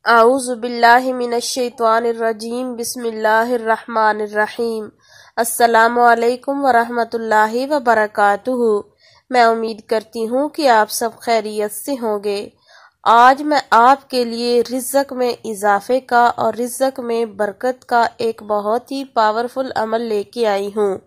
اعوذ باللہ من الشیطان الرجیم بسم اللہ الرحمن الرحیم۔ السلام علیکم ورحمۃ اللہ وبرکاتہ۔ میں امید کرتی ہوں کہ آپ سب خیریت سے ہوں گے۔ آج میں آپ کے لیے رزق میں اضافے کا اور رزق میں برکت کا ایک بہت ہی پاورفل عمل لے کے آئی ہوں۔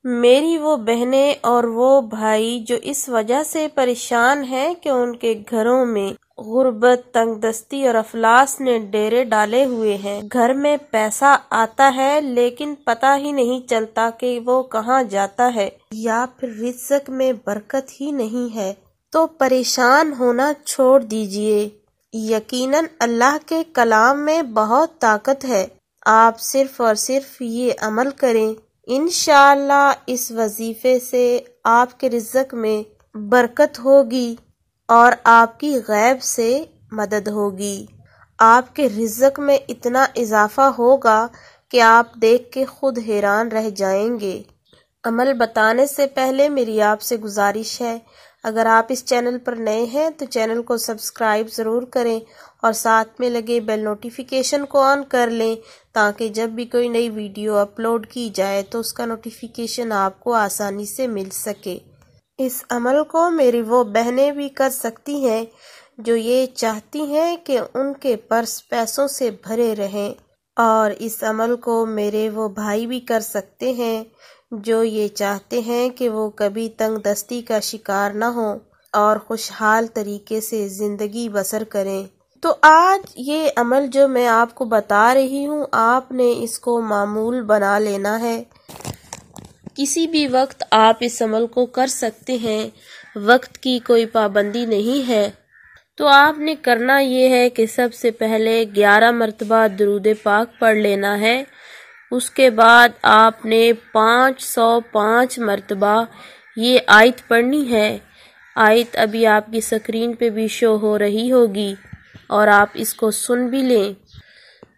میری وہ بہنیں اور وہ بھائی جو اس وجہ سے پریشان ہیں کہ ان کے گھروں میں غربت، تنگ دستی اور افلاس نے ڈیرے ڈالے ہوئے ہیں۔ گھر میں پیسہ آتا ہے لیکن پتہ ہی نہیں چلتا کہ وہ کہاں جاتا ہے، یا پھر رزق میں برکت ہی نہیں ہے، تو پریشان ہونا چھوڑ دیجئے۔ یقیناً اللہ کے کلام میں بہت طاقت ہے۔ آپ صرف اور صرف یہ عمل کریں، انشاءاللہ اس وظیفے سے آپ کے رزق میں برکت ہوگی اور آپ کی غیب سے مدد ہوگی۔ آپ کے رزق میں اتنا اضافہ ہوگا کہ آپ دیکھ کے خود حیران رہ جائیں گے۔ عمل بتانے سے پہلے میری آپ سے گزارش ہے، اگر آپ اس چینل پر نئے ہیں تو چینل کو سبسکرائب ضرور کریں اور ساتھ میں لگے بیل نوٹیفیکیشن کو آن کر لیں تاکہ جب بھی کوئی نئی ویڈیو اپلوڈ کی جائے تو اس کا نوٹیفیکیشن آپ کو آسانی سے مل سکے۔ اس عمل کو میری وہ بہنیں بھی کر سکتی ہیں جو یہ چاہتی ہیں کہ ان کے پرس پیسوں سے بھرے رہیں، اور اس عمل کو میرے وہ بھائی بھی کر سکتے ہیں جو یہ چاہتے ہیں کہ وہ کبھی تنگ دستی کا شکار نہ ہوں اور خوشحال طریقے سے زندگی بسر کریں۔ تو آج یہ عمل جو میں آپ کو بتا رہی ہوں، آپ نے اس کو معمول بنا لینا ہے۔ کسی بھی وقت آپ اس عمل کو کر سکتے ہیں، وقت کی کوئی پابندی نہیں ہے۔ تو آپ نے کرنا یہ ہے کہ سب سے پہلے 11 مرتبہ درود پاک پڑھ لینا ہے۔ اس کے بعد آپ نے 505 مرتبہ یہ آیت پڑھنی ہے۔ آیت ابھی آپ کی سکرین پہ بھی شو ہو رہی ہوگی اور آپ اس کو سن بھی لیں۔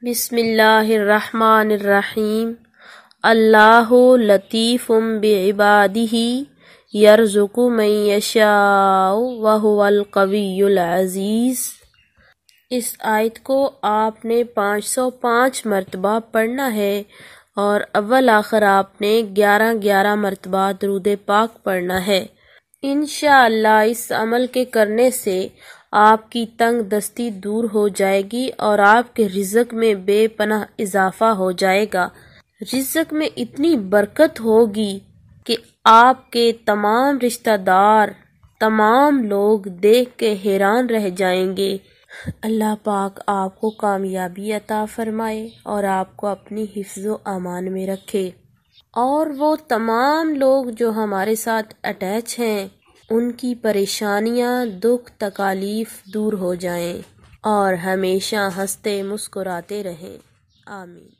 بسم اللہ الرحمن الرحیم۔ اللہ لطیف بعبادہ یرزق من یشاء وہو القوی العزیز۔ اس آیت کو آپ نے 505 مرتبہ پڑھنا ہے اور اول آخر آپ نے 11 مرتبہ درود پاک پڑھنا ہے۔ انشاءاللہ اس عمل کے کرنے سے آپ کی تنگ دستی دور ہو جائے گی اور آپ کے رزق میں بے پناہ اضافہ ہو جائے گا۔ رزق میں اتنی برکت ہوگی کہ آپ کے تمام رشتہ دار، تمام لوگ دیکھ کے حیران رہ جائیں گے۔ اللہ پاک آپ کو کامیابی عطا فرمائے اور آپ کو اپنی حفظ و امان میں رکھے، اور وہ تمام لوگ جو ہمارے ساتھ اٹیچ ہیں ان کی پریشانیاں، دکھ، تکالیف دور ہو جائیں اور ہمیشہ ہنستے مسکراتے رہیں۔ آمین۔